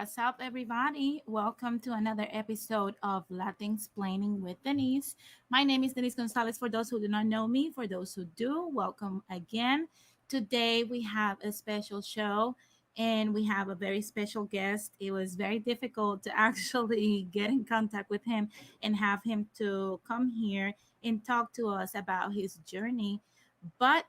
What's up, everybody? Welcome to another episode of LATINSPLAINING with Denise. My name is Denise Gonzalez. For those who do not know me, for those who do, welcome again. Today, we have a special show and we have a very special guest. It was very difficult to actually get in contact with him and have him to come here and talk to us about his journey. But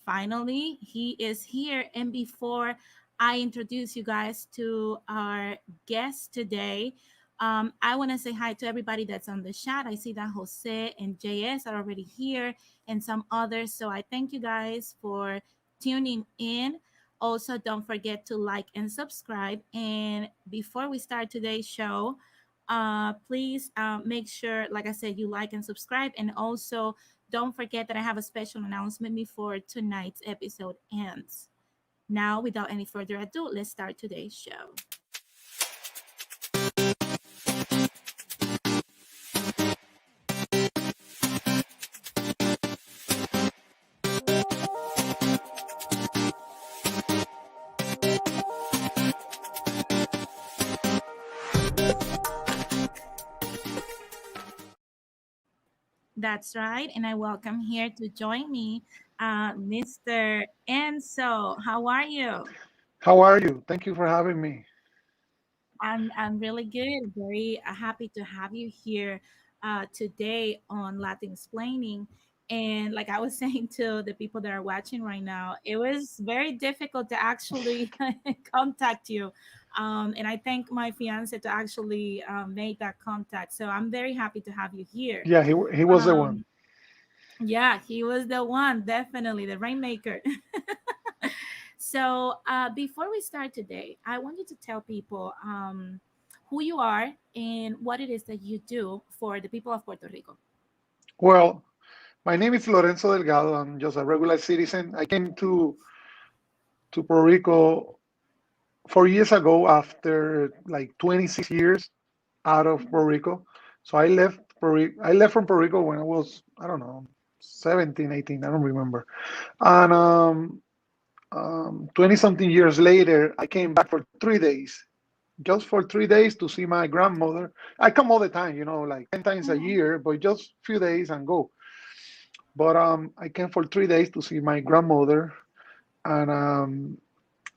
finally, he is here. And before I introduce you guys to our guest today, I want to say hi to everybody that's on the chat. I see that Jose and JS are already here and some others. So I thank you guys for tuning in. Also, don't forget to like and subscribe. And before we start today's show, please make sure, like I said, you like and subscribe. And also, don't forget that I have a special announcement before tonight's episode ends. Now, without any further ado, let's start today's show. That's right. And I welcome here to join me, Mr. Enzo. How are you? How are you? Thank you for having me. I'm really good. Very happy to have you here today on Latin Explaining. And like I was saying to the people that are watching right now, it was very difficult to actually contact you. And I thank my fiance to actually make that contact. So I'm very happy to have you here. Yeah, he was the one. Um, yeah, he was the one, definitely the rainmaker. So before we start today, I want you to tell people who you are and what it is that you do for the people of Puerto Rico. Well, my name is Lorenzo Delgado. I'm just a regular citizen. I came to Puerto Rico 4 years ago after like 26 years out of Puerto Rico. So I left from Puerto Rico when I was, I don't know, 17, 18, I don't remember. And 20 something years later, I came back for 3 days, just for 3 days to see my grandmother. I come all the time, like 10 times a Mhm. year, but just few days and go. But I came for 3 days to see my grandmother, and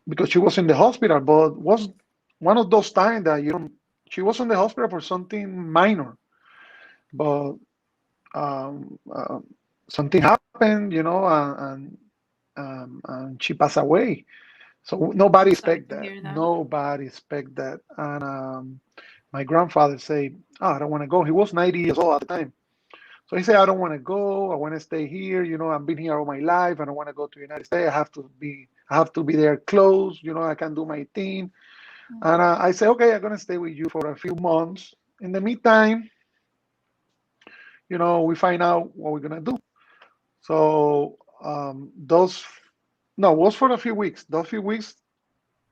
because she was in the hospital, but was one of those times that you don't. She was in the hospital for something minor, but um, uh, something happened, and she passed away. So nobody I'm sorry expect to that. hear that. Nobody expect that. And my grandfather said, "Oh, I don't want to go." He was 90 years old at the time. So he said, "I don't want to go. I want to stay here. I've been here all my life. I don't want to go to the United States. I have to be there close. I can do my thing." And I said, "Okay, I'm gonna stay with you for a few months. In the meantime, we find out what we're gonna do." So those no, it was for a few weeks. Those few weeks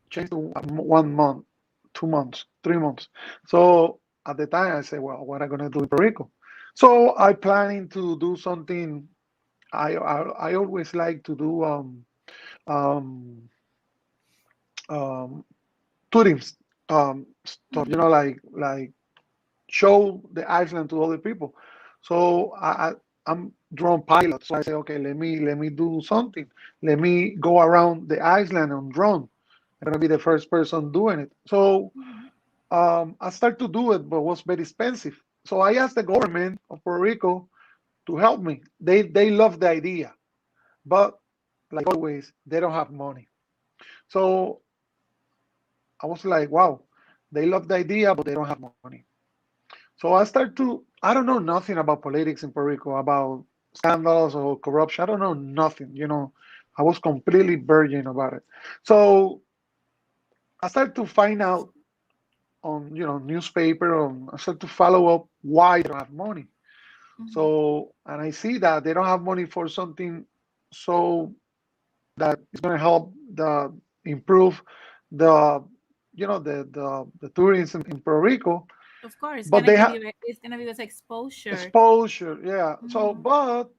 changed to 1 month, 2 months, 3 months. So at the time, I said, "Well, what am I gonna do in Puerto Rico?" So I planning to do something. I always like to do um, um, tourism stuff, Mhm. like show the Iceland to other people. So I'm drone pilot. So I say, okay, let me do something. Let me go around the Iceland on drone. I'm gonna be the first person doing it. So Mhm. I started to do it, but it was very expensive. So I asked the government of Puerto Rico to help me. They love the idea, but like always, they don't have money. So I was like, wow, they love the idea, but they don't have money. So I don't know nothing about politics in Puerto Rico, about scandals or corruption. I don't know nothing. I was completely virgin about it. So I started to find out on, newspaper, I started to follow up why they don't have money. Mhm. So, and I see that they don't have money for something so that is going to help improve the, the tourism in Puerto Rico, Of course, but gonna they give have you it's gonna be this exposure. exposure, yeah. So, Mhm. but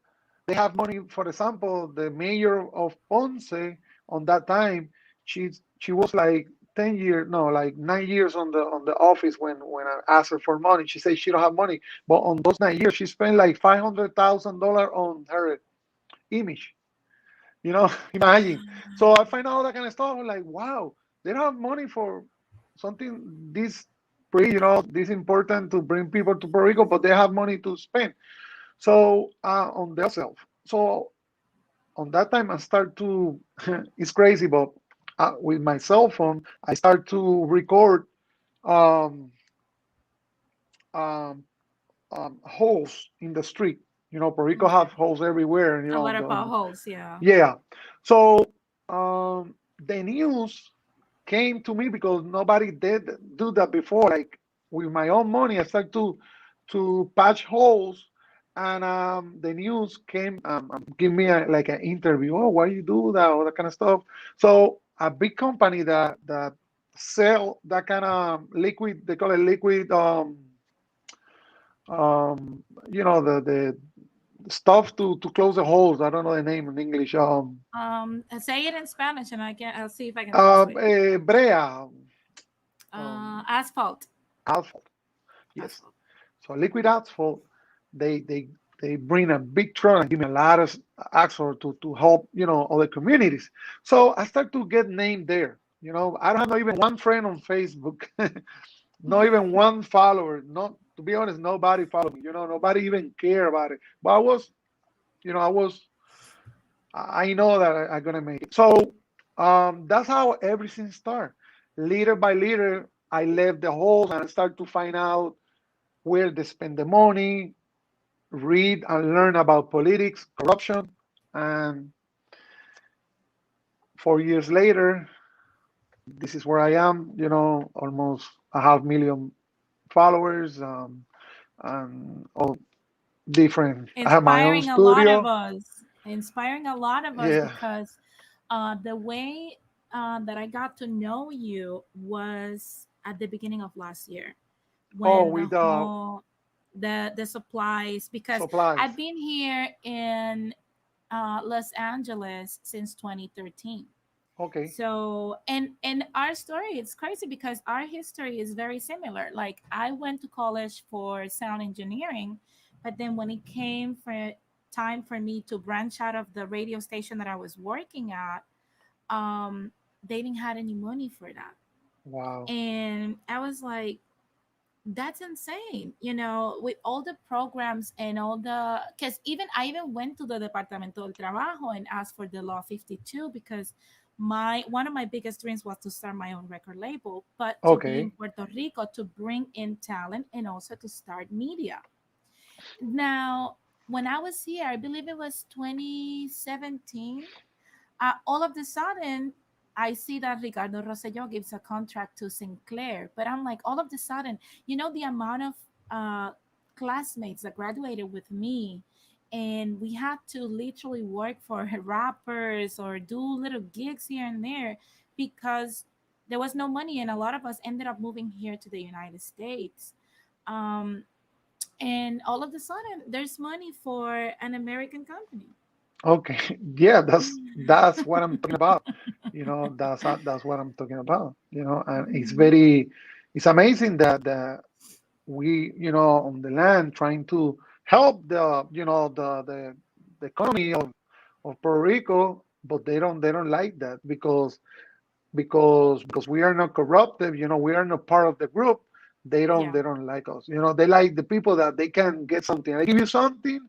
they have money. For example, the mayor of Ponce on that time, she was like 10 years, no, like 9 years on the office when I asked her for money. She said she don't have money, but on those 9 years, she spent like $500,000 on her image. Imagine. So I find out that kind of stuff. I'm like, wow, they don't have money for something this pretty, this important to bring people to Puerto Rico, but they have money to spend. So on themselves. So on that time, I start to. It's crazy, but with my cell phone, I start to record um, um, holes in the street. Puerto Rico have Okay. holes everywhere, A lot of potholes, yeah. yeah. So the news came to me because nobody did do that before. Like with my own money, I started to patch holes, and the news came give me like an interview. Oh, why you do that? All that kind of stuff. So a big company that sell that kind of liquid, they call it liquid. The stuff to close the holes. I don't know the name in English. Say it in Spanish, and I'll see if I can translate. Brea, um, Asphalt. asphalt. Yes. Asphalt. So liquid asphalt, they they bring a big truck and give me a lot of access to help, other communities. So I start to get named there. I don't have not even one friend on Facebook, not even one follower. Not to be honest, nobody followed me. Nobody even care about it. But I was, I know that I'm gonna make it. So that's how everything started. Little by little, I left the halls and I start to find out where they spend the money, read and learn about politics, corruption, and 4 years later, this is where I am. Almost a half million followers, and all different. I have my own Inspiring a lot of studio. us. Inspiring a lot of us Yeah. because the way that I got to know you was at the beginning of last year Oh, when the with the whole the supplies, because supplies. I've been here in Los Angeles since 2013. Okay. So and our story, it's crazy because our history is very similar. Like I went to college for sound engineering, but then when it came for time for me to branch out of the radio station that I was working at, um they didn't have any money for that. Wow. And I was like, that's insane, with all the programs and all the, because even I even went to the Departamento del Trabajo and asked for the law 52 because my one of my biggest dreams was to start my own record label, but to be in Okay. Puerto Rico to bring in talent and also to start media. Now, when I was here, I believe it was 2017, all of the sudden, I see that Ricardo Rosselló gives a contract to Sinclair, but I'm like, all of the sudden, the amount of uh, classmates that graduated with me, and we had to literally work for rappers or do little gigs here and there because there was no money, and a lot of us ended up moving here to the United States. Um, and all of a sudden, there's money for an American company. Okay. Yeah, that's what I'm talking about. That's what I'm talking about. And Mhm. it's amazing that we, on the land trying to help the economy of Puerto Rico, but they don't like that because we are not corrupted. We are not part of the group. they don't Yeah. they don't like us. They like the people that they can get something. I give you something,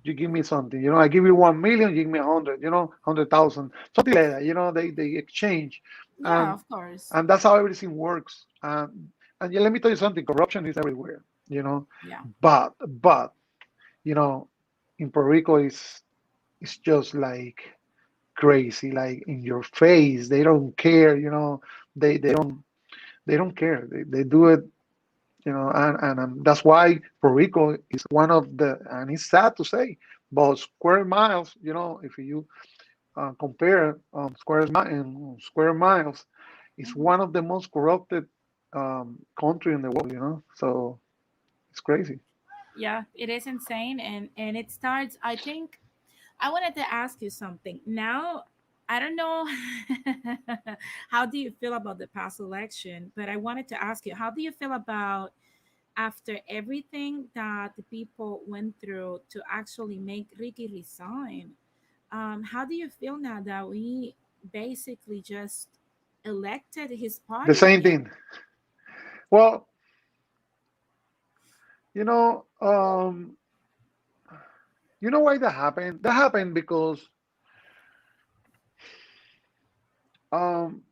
you give me something. I give you 1 million, you give me 100, 100,000, something like that. They exchange. Yeah, and of course. and that's how everything works. And yeah, let me tell you something, corruption is everywhere. you know Yeah. but you know in Puerto Rico, it's just like crazy, like in your face. They don't care. They don't care. They do it. And that's why Puerto Rico is one of the, and it's sad to say, but square miles, if you compare square miles, it's Hmm. one of the most corrupted country in the world. So it's crazy. Yeah, it is insane, and it starts. I think I wanted to ask you something. Now, I don't know how do you feel about the past election, but I wanted to ask you, how do you feel about after everything that the people went through to actually make Ricky resign? How do you feel now that we basically just elected his The party same again? thing. Well, you know, um, why that happened? That happened because um,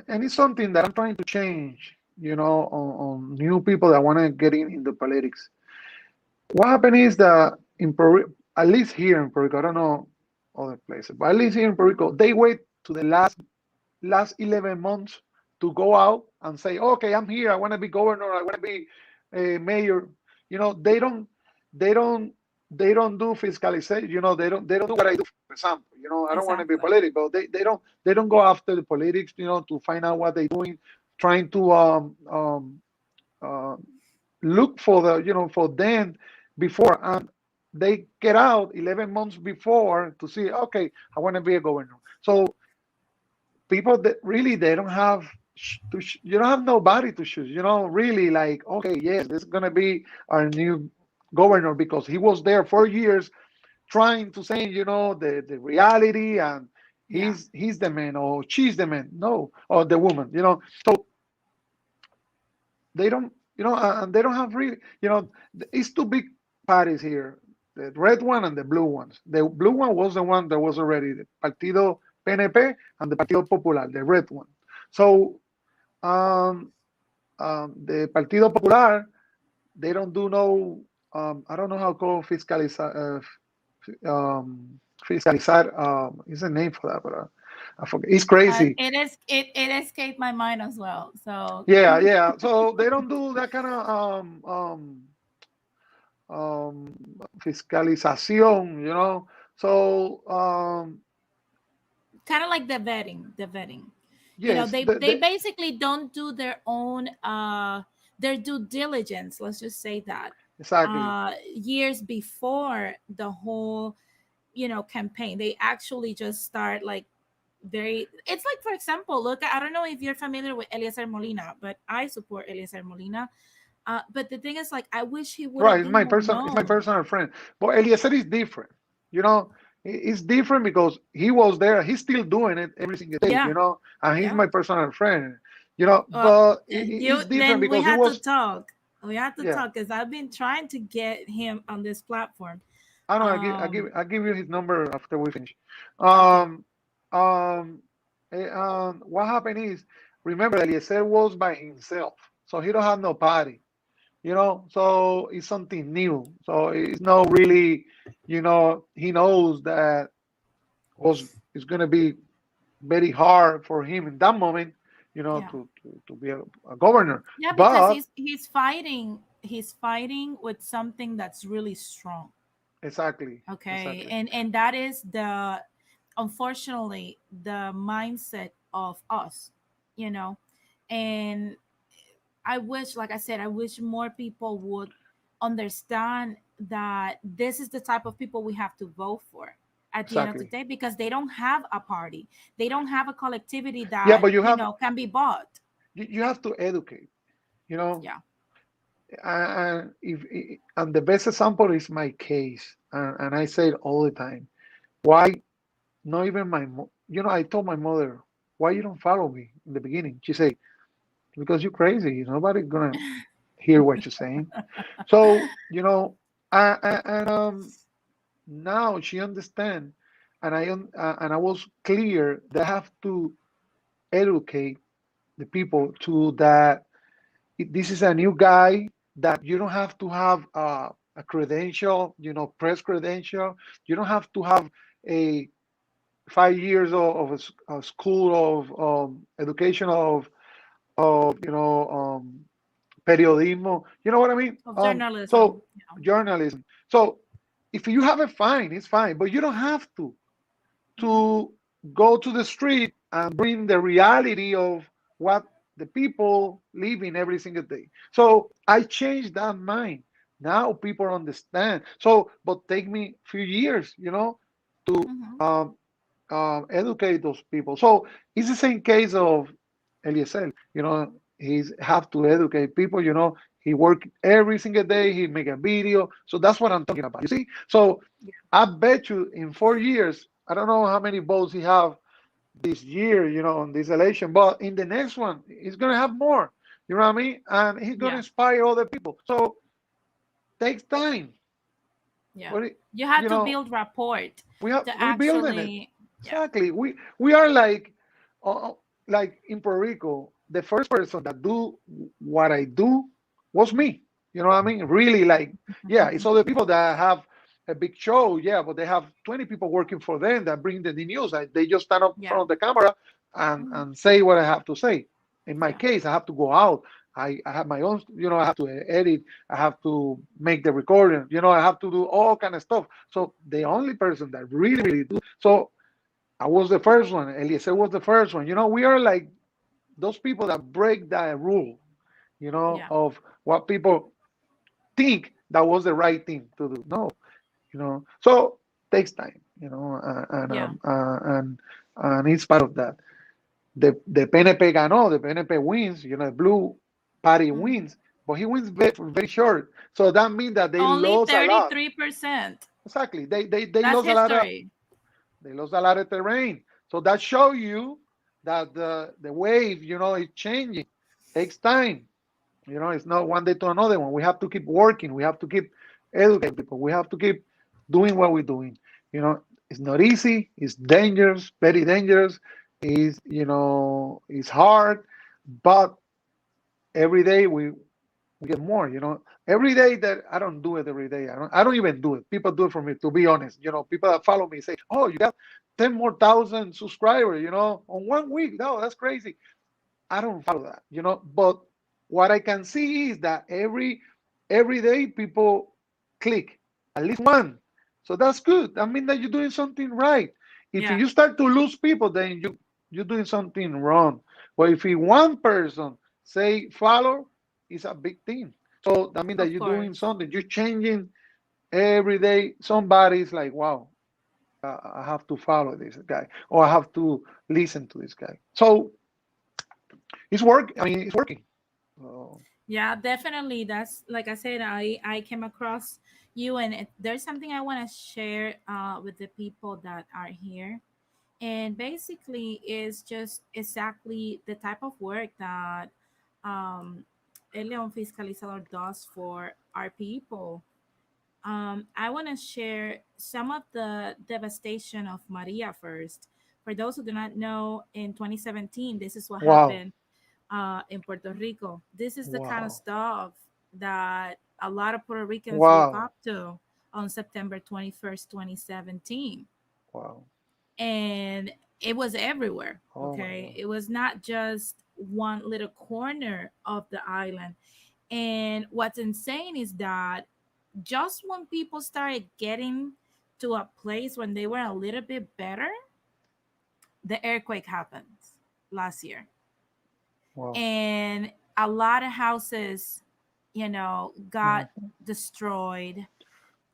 and it's something that I'm trying to change. On new people that want to get into politics. What happened is that in Peru, at least here in Puerto Rico, I don't know other places, but at least here in Puerto Rico, they wait to the last 11 months to go out and say, okay, I'm here. I want to be governor. I want to be a mayor. They don't, they don't do fiscalization. They don't do what I do. For example, I don't want to be Exactly. political. They don't go after the politics. To find out what they're doing, trying to uh, look for for them before, and they get out 11 months before to see, okay, I want to be a governor. So people that really, they don't have you don't have nobody to choose. Really, like, okay, yes, this is gonna be our new. governor because he was there for years trying to say, the reality, and Yeah. he's the man or she's the man, no, or the woman, So they don't, and they don't have really, it's two big parties here, the red one and the blue ones. The blue one was the one that was already the Partido PNP and the Partido Popular, the red one. So um, the Partido Popular, they don't do no, I don't know how to call fiscalizar. Is a name for that, but I forget. It's crazy. It escaped my mind as well. So Yeah, yeah. So they don't do that kind of fiscalización, So kind of like the vetting. yes, They basically don't do their due diligence, let's just say that, exactly. years before the whole campaign. They actually just start like very, it's like, for example, look, I don't know if you're familiar with Eliezer Molina, but I support Eliezer Molina. But the thing is, like, I wish he would Right, have been more it's my known. personal friend. But Eliezer is different. You know, it's different because he was there. He's still doing it every single day. Yeah, And he's yeah. my personal friend. Well, But you it's different then we because he had to was. talk. We had to Yeah, talk because I've been trying to get him on this platform. I know. Um, I give you his number after we finish. okay. Um, um, what happened is, remember, Eliezer was by himself, so he don't have no party. So it's something new. So it's not really, he knows that was it's going to be very hard for him in that moment, Yeah. to be a governor. Yeah, because But he's fighting with something that's really strong. exactly, Okay. exactly, And that is the, unfortunately, the mindset of us, you know. And I wish, like I said, I wish more people would understand that this is the type of people we have to vote for at the end of the exactly. day, because they don't have a party. They don't have a collectivity Yeah, that, but can be bought. you have to educate, you know, Yeah. and and the best example is my case, and I say it all the time. Why not even I told my mother, why you don't follow me in the beginning? She said, because you're crazy. Nobody's gonna hear what you're saying. So, and now she understand, and I was clear that I have to educate the people to that this is a new guy, that you don't have to have a credential, press credential. You don't have to have a 5 years of a school of education of periodismo. You know what I mean? Of journalism. So journalism. So if you have it, fine, it's fine, but you don't have Hmm. to go to the street and bring the reality of what the people live in every single day. So I changed that mind. Now people understand. So, but take me a few years, to Hmm. um, educate those people. So it's the same case of Eliezer. He's have to educate people. He work every single day. He make a video. So that's what I'm talking about. You see. So I bet you in 4 years, I don't know how many votes he have this year. On this election, but in the next one, he's gonna have more. You know what I mean? And he's gonna Yeah. inspire other people. So takes time. Yeah. But You have you to know, build rapport to we building it. actually, yeah. Exactly. We are like in Puerto Rico, the first person that do what I do was me. You know what I mean? Really, like, yeah, it's other people that have a big show, yeah, but they have 20 people working for them that bring the news. They just stand up in Yeah. front of the camera and Mhm. and say what I have to say. In my Yeah. case, I have to go out. I have my own, I have to edit. I have to make the recording. I have to do all kind of stuff. So the only person that really do. So I was the first one. Eliezer was the first one. We are like those people that break that rule, Yeah. of what people think that was the right thing to do. No, so takes time, Yeah. and it's part of that. The PNP ganó, the PNP wins, the blue party Hmm. wins, but he wins very short. So that means that they Only lost a lot. 33%. Exactly. They That's lost a lot of history. they lost a lot of terrain. So that show you that the wave, is changing. Takes time. It's not one day to another one. We have to keep working. We have to keep educating people. We have to keep doing what we're doing. It's not easy. It's dangerous, very dangerous. It's hard, but every day we get more. Every day that I don't do it every day. I don't even do it. People do it for me. To be honest, people that follow me say, "Oh, you got 10 more thousand subscribers, on 1 week." No, that's crazy. I don't follow that, But what I can see is that every day people click at least one. So that's good. I mean that you're doing something right. If Yeah, you start to lose people, then you're doing something wrong. But if one person say follow, it's a big thing. So that means that of you're doing course. something. You're changing every day. Somebody's like, wow, I have to follow this guy, or I have to listen to this guy. So it's work. I mean, it's working. Oh, Yeah, definitely. That's like I said, I came across you, and there's something I want to share with the people that are here. And basically, is just exactly the type of work that um, Leon Fiscalizador does for our people. I want to share some of the devastation of Maria first. For those who do not know, in 2017, this is what wow, happened in Puerto Rico. This is the kind of wow, stuff that a lot of Puerto Ricans woke wow, up to on September 21st, 2017. wow. And it was everywhere. Oh my Okay. God. It was not just one little corner of the island. And what's insane is that just when people started getting to a place when they were a little bit better, the earthquake happened last year. Wow. And a lot of houses, got Mhm. destroyed.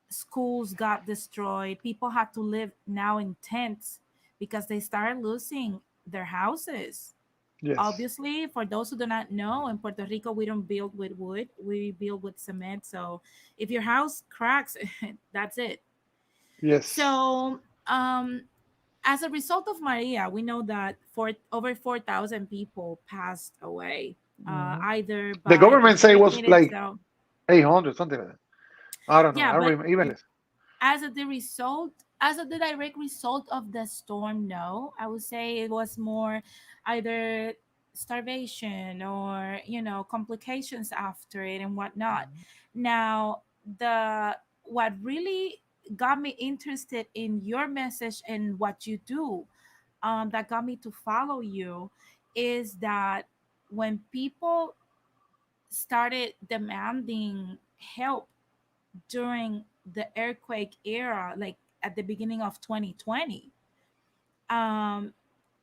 Schools got destroyed. People had to live now in tents because they started losing their houses. Yes. Obviously, for those who do not know, in Puerto Rico, we don't build with wood, we build with cement. So if your house cracks, that's it. Yes. So, as a result of Maria, we know that over 4,000 people passed away, Mhm. either The by the government say it was quake like itself. 800, something like that. I don't know. Yeah, I don't but remember. Even less. as a the direct result of the storm, no, I would say it was more either starvation or complications after it and whatnot. Mhm. Now, the what really got me interested in your message and what you do, that got me to follow you, is that when people started demanding help during the earthquake era, like at the beginning of 2020, um,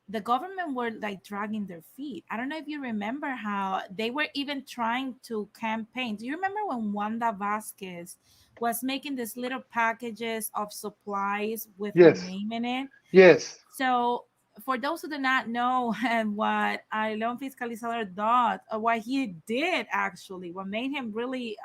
the government were like dragging their feet. I don't know if you remember how they were even trying to campaign. Do you remember when Wanda Vasquez was making these little packages of supplies with her Yes. name in it? Yes. So, for those who do not know and what Leon Fiscalizador does, or what he did actually, what made him really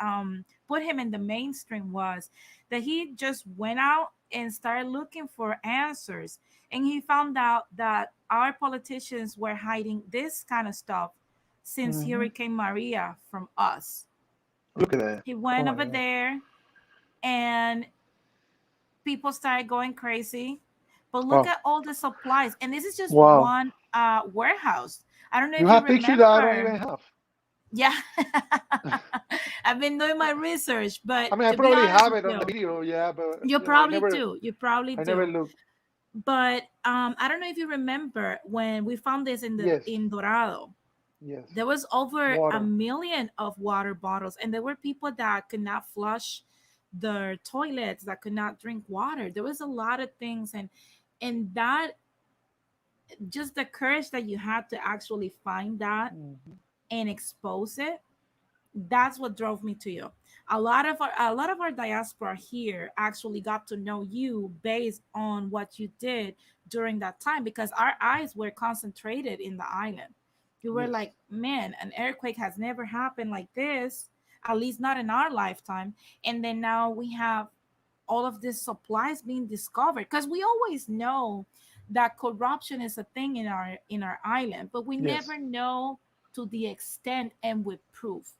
put him in the mainstream was that he just went out and started looking for answers. And he found out that our politicians were hiding this kind of stuff since Hmm. Hurricane Maria from us. Look at that. He Oh went my over God. there and people started going crazy. But look Wow. at all the supplies, and this is just Wow. one warehouse. I don't know You if you have pictures that I don't remember. even have. Yeah, I've been doing my research, but I mean, I to be probably honest have with it on the you, video, yeah, but you I probably never, do. You probably I never do. looked. But I don't know if you remember when we found this Yes. in Dorado. Yes. There was over a Water. million of water bottles, and there were people that could not flush their toilets, that could not drink water. There was a lot of things, and that, just the courage that you had to actually find that Hmm. and expose it, that's what drove me to you. A lot of our diaspora here actually got to know you based on what you did during that time, because our eyes were concentrated in the island. We were Yes. like, man, an earthquake has never happened like this. at least not in our lifetime. And then now we have all of these supplies being discovered, because we always know that corruption is a thing in our island, but we Yes. never know to the extent and with proof.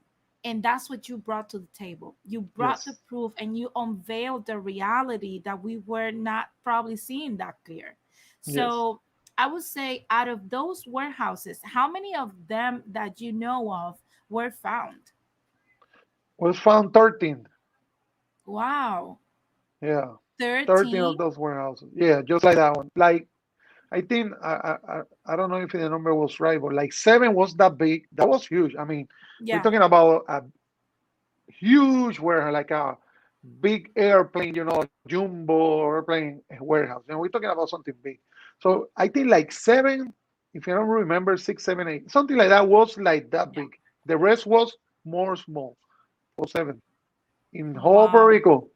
And that's what you brought to the table. You brought the Yes. proof and you unveiled the reality that we were not probably seeing that clear. Yes. So I would say, out of those warehouses, how many of them that you know of were found? Was found 13. Wow. Yeah. 13 of 13? those warehouses. Yeah, just like that one. Like I think I don't know if the number was right, but like 7 was that big. That was huge. I mean, we're Yeah. talking about a huge warehouse, like a big airplane, jumbo airplane warehouse. We're talking about something big. So I think like 7, if you don't remember, 6, 7, 8, something like that was like that Yeah. big. The rest was more small. Or 7 in whole Puerto Wow. Rico.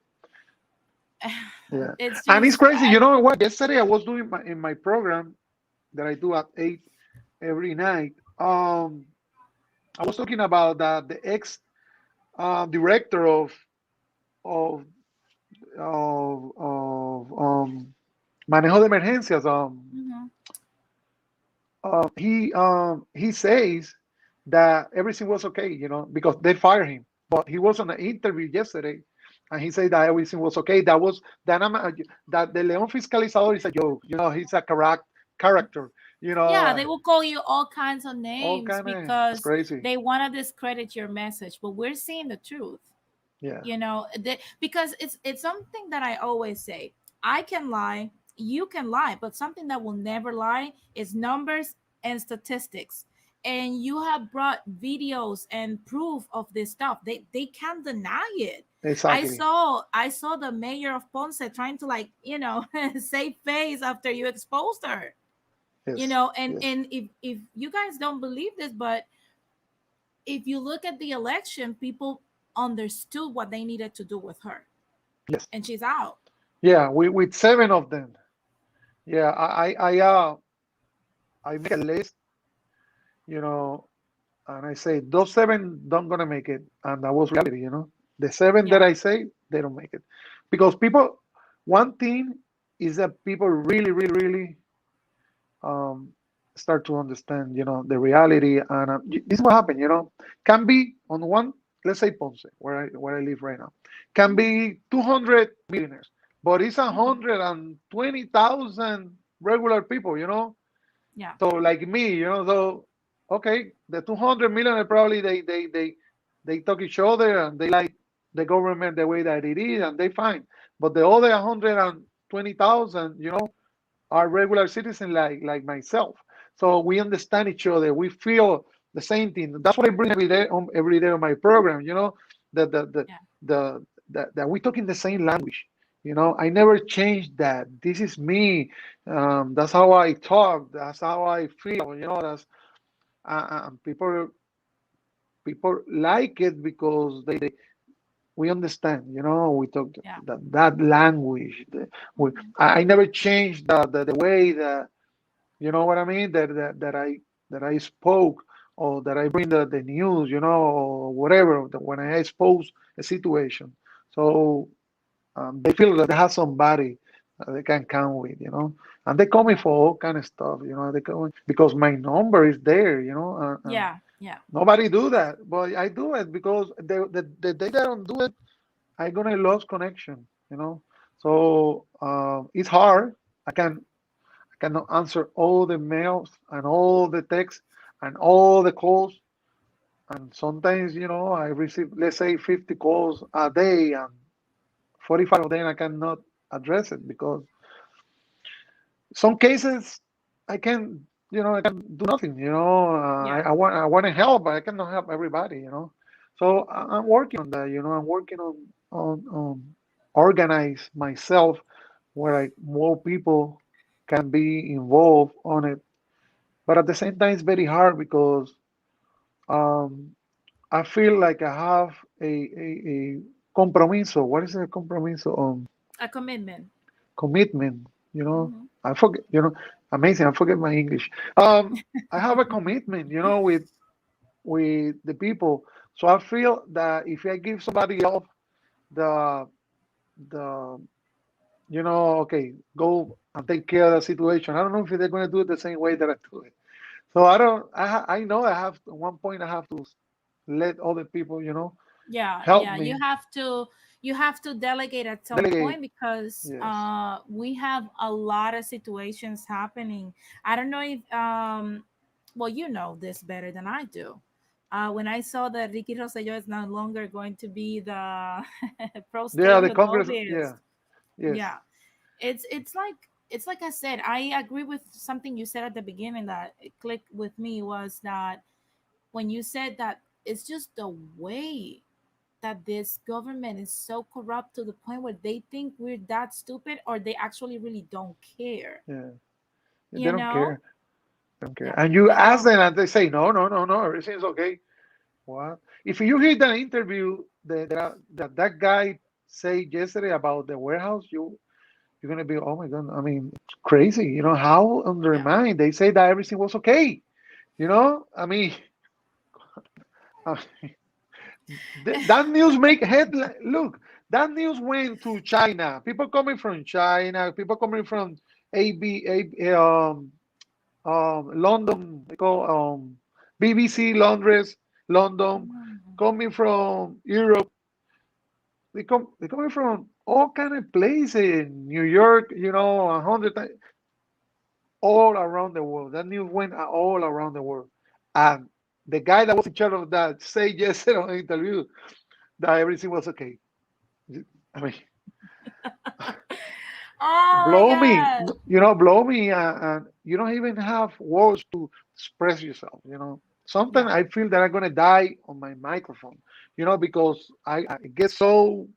Yeah, It's and it's just crazy. You know what? Yesterday I was doing in my program that I do at 8 every night. I was talking about that the ex director of manejo de emergencias. Mhm. He says that everything was okay, because they fired him. But he was on an interview yesterday, and he said that everything was okay. That the Leon Fiscalizador is a joke. He's a character. You Yeah, know, they will call you all kinds of all names kind of it's because crazy. they want to discredit your message, but we're seeing the truth. Yeah, Because it's something that I always say. I can lie, you can lie, but something that will never lie is numbers and statistics. And you have brought videos and proof of this stuff. They can't deny it. i exactly. saw i saw the mayor of Ponce trying to, like, save face after you exposed her. Yes, yes, And if you guys don't believe this, but if you look at the election, people understood what they needed to do with her, yes. and she's out. Yeah, with 7 of them. Yeah, I make a list, you know, and I say those 7 don't gonna make it, and that was reality. The 7 that Yeah, I say they don't make it, because people. One thing is that people really, really, really um, start to understand, the reality, and this is what happened. Can be on one, let's say Ponce, where I live right now, can hmm, be 200 millionaires, but it's hmm, 120,000 regular people. yeah, So like me, so okay, the 200 million probably they talk each other and they like the government the way that it is and they fine. But the other 120,000, are regular citizens like myself. So we understand each other. We feel the same thing. That's what I bring every day on my program. That yeah, that we talk in the same language. I never changed that. This is me. That's how I talk. That's how I feel. That's people like it because we understand. We talk yeah, that language. hmm, I never changed the way that what I mean that I spoke or that I bring the news. Or whatever when I expose a situation. So they feel that they have somebody they can count with, and they call me yeah, for all kind of stuff, they call me because my number is there, and yeah, yeah, nobody do that, but I do it because the day they don't do it, I gonna lose connection, so it's hard. I cannot answer all the mails and all the texts and all the calls, and sometimes I receive, let's say, 50 calls a day, and 45 of them I cannot address it because some cases I can, I can do nothing. yeah, I want to help, but I cannot help everybody. So I'm working on that. I'm working on organize myself where more people can be involved on it. But at the same time, it's very hard because um, I feel like I have a compromiso. What is a compromiso? a commitment. Commitment. Hmm. I forget. Amazing. I forget my English. I have a commitment. With the people, So I feel that if I give somebody else the the okay, go and take care of the situation. I don't know if they're going to do it the same way that I do it. So I don't. I know I have at one point I have to let other people, Yeah, help yeah, me you have to delegate at some delegate. point because Yes. we have a lot of situations happening. I don't know if well, you know this better than I do. When I saw that Ricky Rosselló is no longer going to be the pro Yeah, state the Congress. lobbyist, Yeah. Yes. yeah, it's like I said. I agree with something you said at the beginning that it clicked with me was that when you said that it's just the way that this government is so corrupt to the point where they think we're that stupid or they actually really don't care, Yeah. They you don't know? care. They don't care. Yeah, And you they ask don't. them, and they say, no, no, no, no. Everything's okay. What? If you hear the interview that guy say yesterday about the warehouse, you're gonna be, oh my god. I mean, it's crazy. How on their Yeah. mind they say that everything was okay. I mean, that news make headline. Look, that news went to China. People coming from China. People coming from London. They call BBC Londres, London. Mhm. Coming from Europe. They coming from all kind of places. New York. 100 all around the world. That news went all around the world. And the guy that was in charge of that said yesterday on the interview that everything was okay. I mean, Oh my blow me, god. blow me, and you don't even have words to express yourself. Sometimes Yeah. I feel that I'm gonna die on my microphone. Because I get so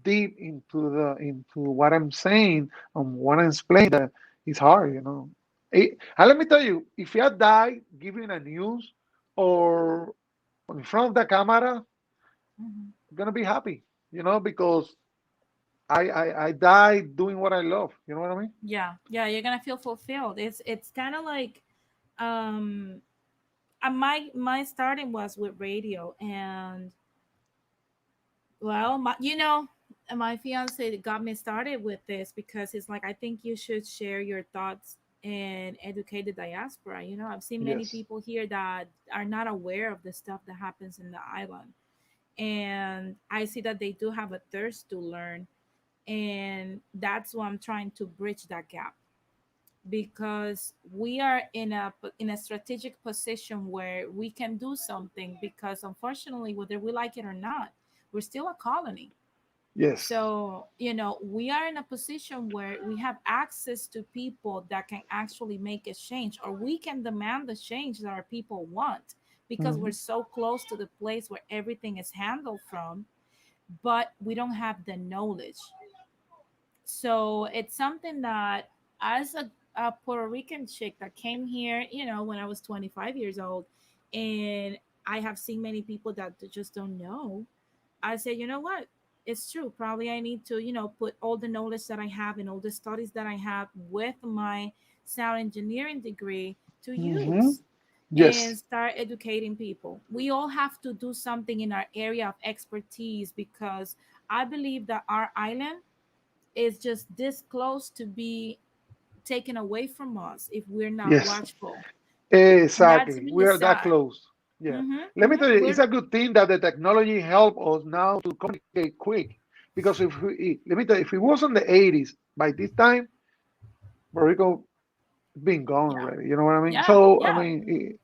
deep into what I'm saying and what I'm explaining that it's hard. And let me tell you, if I die giving a news or in front of the camera, Mhm. I'm gonna be happy. Because I die doing what I love. You know what I mean? Yeah. Yeah, you're going to feel fulfilled. It's kind of like um my starting was with radio and well, my fiance got me started with this because he's like, I think you should share your thoughts and educate the diaspora. I've seen many Yes. people here that are not aware of the stuff that happens in the island. And I see that they do have a thirst to learn. And that's why I'm trying to bridge that gap because we are in a strategic position where we can do something because unfortunately whether we like it or not, we're still a colony. Yes. So, we are in a position where we have access to people that can actually make a change, or we can demand the change that our people want because we're Mhm. so close to the place where everything is handled from, but we don't have the knowledge. So, it's something that, as a Puerto Rican chick that came here, when I was 25 years old, and I have seen many people that just don't know. I said, you know what? It's true. Probably I need to, put all the knowledge that I have and all the studies that I have with my sound engineering degree to Mhm. use and Yes. start educating people. We all have to do something in our area of expertise because I believe that our island is just this close to be taken away from us if we're not Yes. watchful. And that's Exactly. We really are that sad. close. Yeah. Mm-hmm, Let me mm-hmm. tell you, it's We're a good thing that the technology help us now to communicate quick. Because let me tell you, if it was in the 80s, by this time, Puerto Rico been gone Yeah, already. You know what I mean? yeah, So I yeah. mean,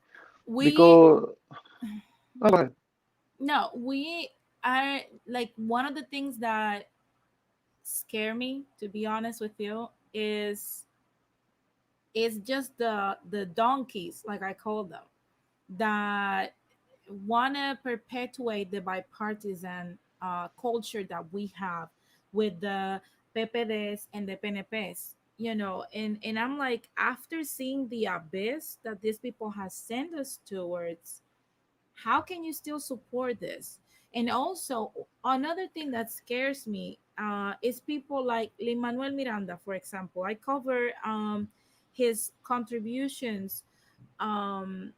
We because oh, go ahead. No, we are like one of the things that scare me, to be honest with you, is just the donkeys, like I call them, that want to perpetuate the bipartisan culture that we have with the PPDs and the PNPs. And I'm like, after seeing the abyss that these people have sent us towards, how can you still support this? And also, another thing that scares me is people like Lin Manuel Miranda, for example. I cover his contributions um,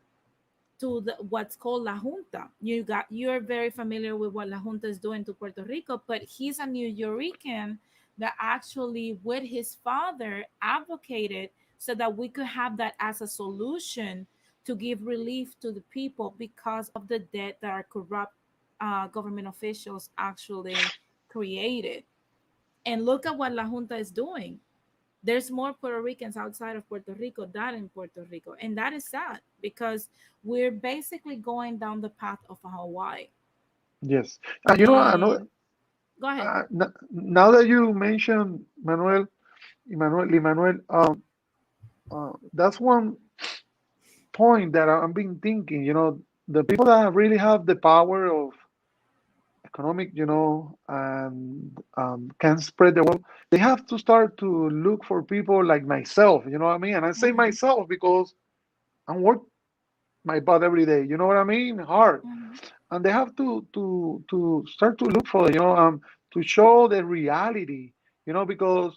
to what's called La Junta. You're very familiar with what La Junta is doing to Puerto Rico, but he's a New Yorican that actually, with his father, advocated so that we could have that as a solution to give relief to the people because of the debt that our corrupt government officials actually created. And look at what La Junta is doing. There's more Puerto Ricans outside of Puerto Rico than in Puerto Rico. And that is sad because we're basically going down the path of Hawaii. Yes. And go ahead. Now that you mentioned Emmanuel, that's one point that I've been thinking. The people that really have the power of economic, and can spread the wealth, they have to start to look for people like myself. You know what I mean? And I say Hmm. myself because I'm work my butt every day. You know what I mean? Hard. Hmm. And they have to start to look for to show the reality, because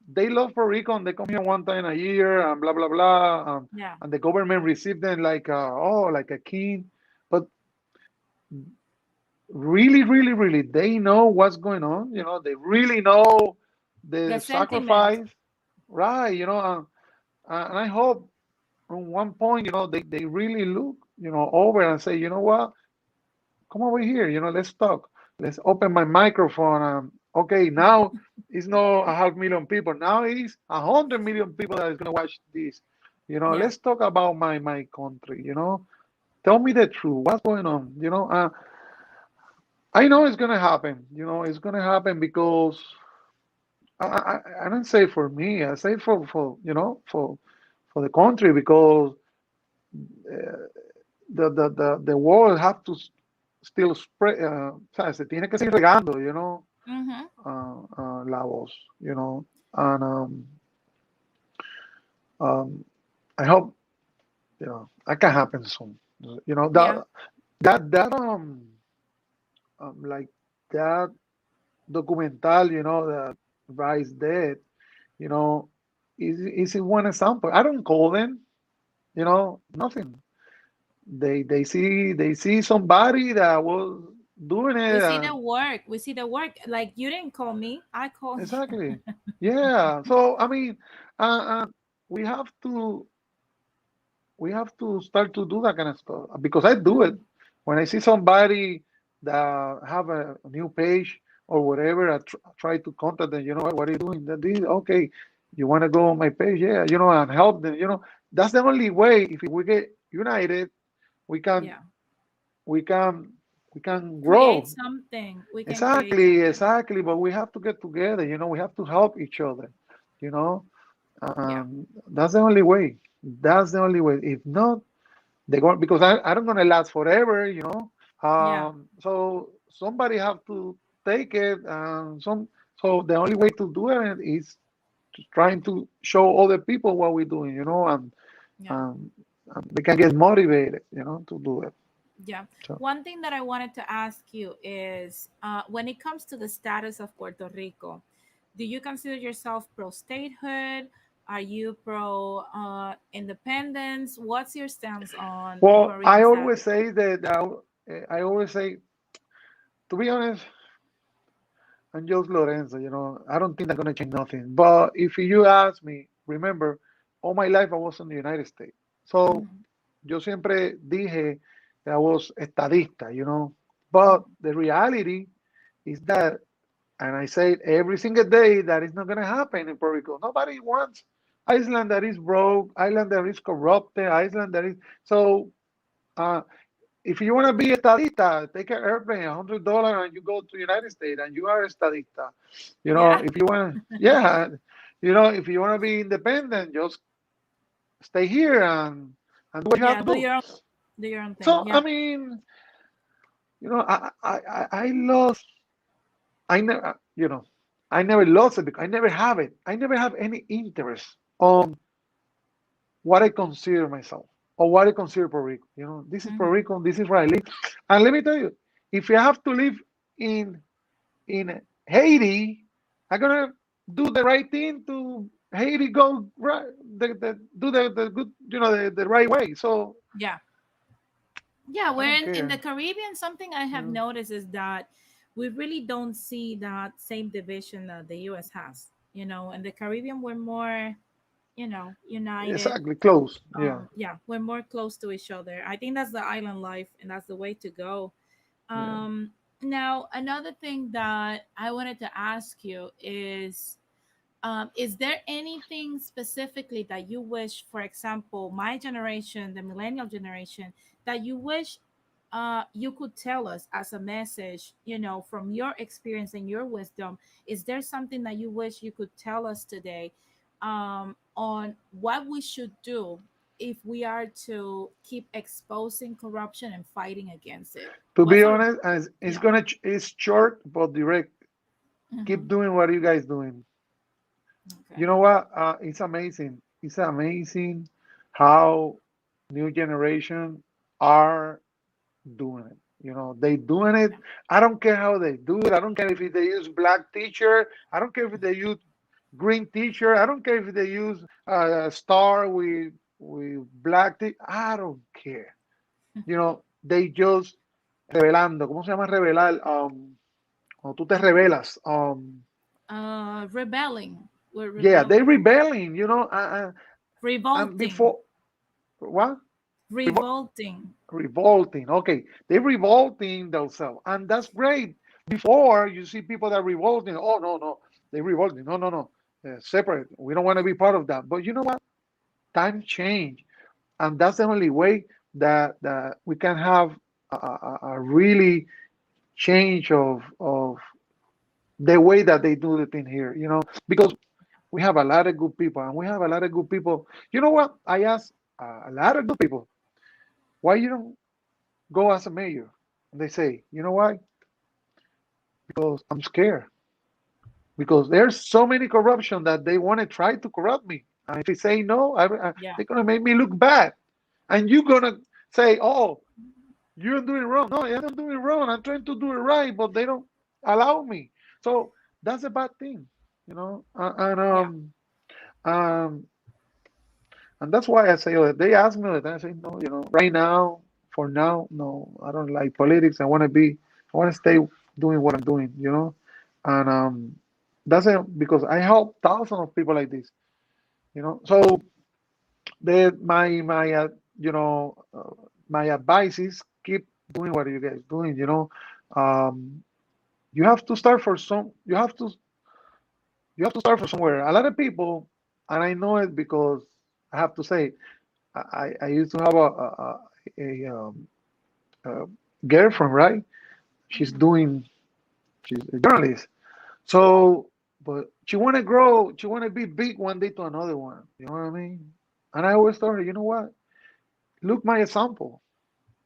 they love Puerto Rico and they come here one time a year and blah blah blah, Yeah. and the government receive them like like a king, but really really really they know what's going on. They really know The the sentiment. sacrifice, right? And I hope on one point, they really look, over and say, you know what, come over here, let's talk. Let's open my microphone. Okay, now it's not 500,000 people. Now it's 100 million people that is gonna watch this. Yeah. Let's talk about my country. Tell me the truth. What's going on? I know it's gonna happen. It's gonna happen because I don't say for me. I say for the country because the world have to still spread. ¿Sabes? Se tiene que seguir regando. Hmm. La voz, and um, I hope that can happen soon. Yeah. That like that documental, that Rise Dead, you know, is one example. I don't call them, nothing. They see somebody that was doing We it, see the and work. We see the work. Like you didn't call me, I called you. exactly, yeah. So I mean, we have to we have to start to do that kind of stuff because I do it Hmm. when I see somebody that have a new page or whatever. I try to contact them. What are you doing? Okay, you want to go on my page? Yeah, and help them. That's the only way. If we get united, we can Yeah. we can we can Create grow. something. We can create Exactly, something. exactly. But we have to get together. We have to help each other. You know, Yeah. that's the only way. That's the only way. If not, they go because I don't gonna last forever. Yeah. So somebody have to take it, and so the only way to do it is trying to show other people what we're doing. Yeah. Um, and they can get motivated. To do it. Yeah. So, One thing that I wanted to ask you is when it comes to the status of Puerto Rico, do you consider yourself pro statehood? Are you pro independence? What's your stance on the well, Puerto I Rican always status? say that I always say, to be honest, I'm just Lorenzo. I don't think they're gonna change nothing. But if you ask me, remember, all my life I was in the United States. So Hmm. yo siempre dije that I was estadista. But the reality is that, and I say it every single day, that it's not gonna happen in Puerto Rico. Nobody wants Iceland that is broke, Iceland that is corrupted, Iceland that is so. Uh, if you want to be estadista, take an airplane, $100, and you go to United States, and you are estadista. Yeah. If you want, yeah, if you want to be independent, just stay here and do what you have Yeah. to do. Do your own thing. So I Yeah. mean, I lost. I never, I never lost it because I never have it. I never have any interest on what I consider myself or what I consider Puerto Rico. This is Puerto Hmm. Rico. This is where I live. And let me tell you, if you have to live in in Haiti, I'm gonna do the right thing to Haiti go right, do the good, the right way. So Yeah. Yeah, I we're don't in the care. Caribbean. Something I have Yeah. noticed is that we really don't see that same division that the US has. You know, in the Caribbean, we're more, united. Exactly, close. Yeah, Yeah, we're more close to each other. I think that's the island life, and that's the way to go. yeah. um Now, another thing that I wanted to ask you is there anything specifically that you wish, for example, my generation, the millennial generation, that you wish you could tell us as a message, from your experience and your wisdom? Is there something that you wish you could tell us today on what we should do if we are to keep exposing corruption and fighting against it? To be What's our honest, and it's Yeah. gonna it's short but direct. Keep Hmm. doing what you guys doing. You Okay. know what? It's amazing. It's amazing how new generation are doing it. They doing it. Yeah. I don't care how they do it. I don't care if they use black teacher. I don't care if they use green teacher. I don't care if they use a star with black. I don't care. They just revelando. ¿Cómo se llama revelar? Cuando tú te revelas. Rebelling. We're Yeah, they rebelling. rebelling. And Revolting. before what? Revolting. Revolting. Okay, they revolting themselves, and that's great. Before you see people that revolting. Oh no, no, they revolting. No, no, no. Separate. We don't want to be part of that. But you know what? Time change, and that's the only way that we can have a really change of the way that they do the thing here. Because we have a lot of good people, and we have a lot of good people. You know what? I asked a lot of good people, why you don't go as a mayor? And they say, you know why? Because I'm scared. Because there's so many corruption that they want to try to corrupt me. And if they say no, Yeah. they're gonna make me look bad. And you're gonna say, oh, you're doing wrong. No, I'm not doing wrong. I'm trying to do it right, but they don't allow me. So that's a bad thing, you know. Yeah. Um, and that's why I say, they ask me that. I say, no, right now, for now, no, I don't like politics. I want to stay doing what I'm doing. And that's it, because I help thousands of people like this. So my you know, my advice is keep doing what you guys doing. Um, you have to start for some, you have to start from somewhere. A lot of people, and I know it because I have to say, I used to have a girlfriend, right? She's Hmm. doing, she's a journalist. So, but she want to grow, she want to be big one day to another one. You know what I mean? And I always told her, you know what? Look my example.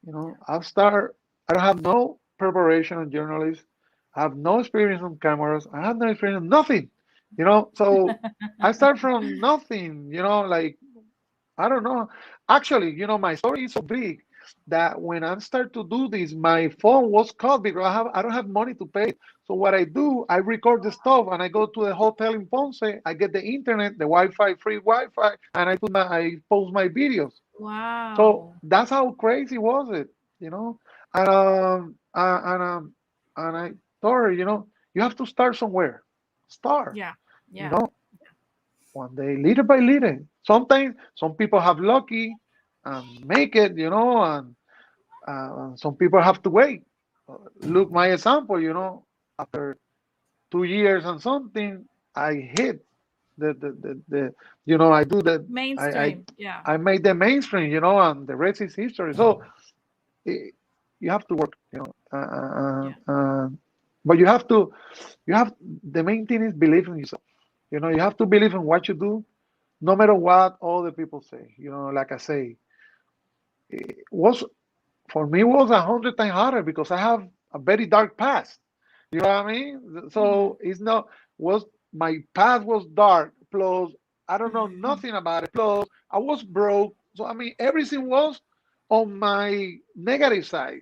Yeah. I'll start. I don't have no preparation on journalists. I have no experience on cameras. I have no experience on nothing. So I start from nothing. Like, I don't know. Actually, my story is so big that when I start to do this, my phone was cut because I don't have money to pay. So what I do, I record the stuff and I go to the hotel in Ponce. I get the internet, the Wi-Fi, free Wi-Fi, and I post my videos. So Wow. that's how crazy was it, you know. And I told her, you have to start somewhere. Start, Yeah. you Yeah. know one day, little by little. Sometimes some people have lucky and make it, and some people have to wait. Look, my Yeah. example, after 2 years and something, I hit I do that. I, I, Mainstream. Yeah. I made the mainstream, and the rest is history. So eh, you have to work, Yeah. but you have, the main thing is believe in yourself. You have to believe in what you do, no matter what other people say. Like I say, it was for me was 100 times harder because I have a very dark past. You know what I mean? Hmm. So it's not was my past was dark. Plus, I don't know nothing about it. Plus, I was broke. So I mean, everything was on my negative side.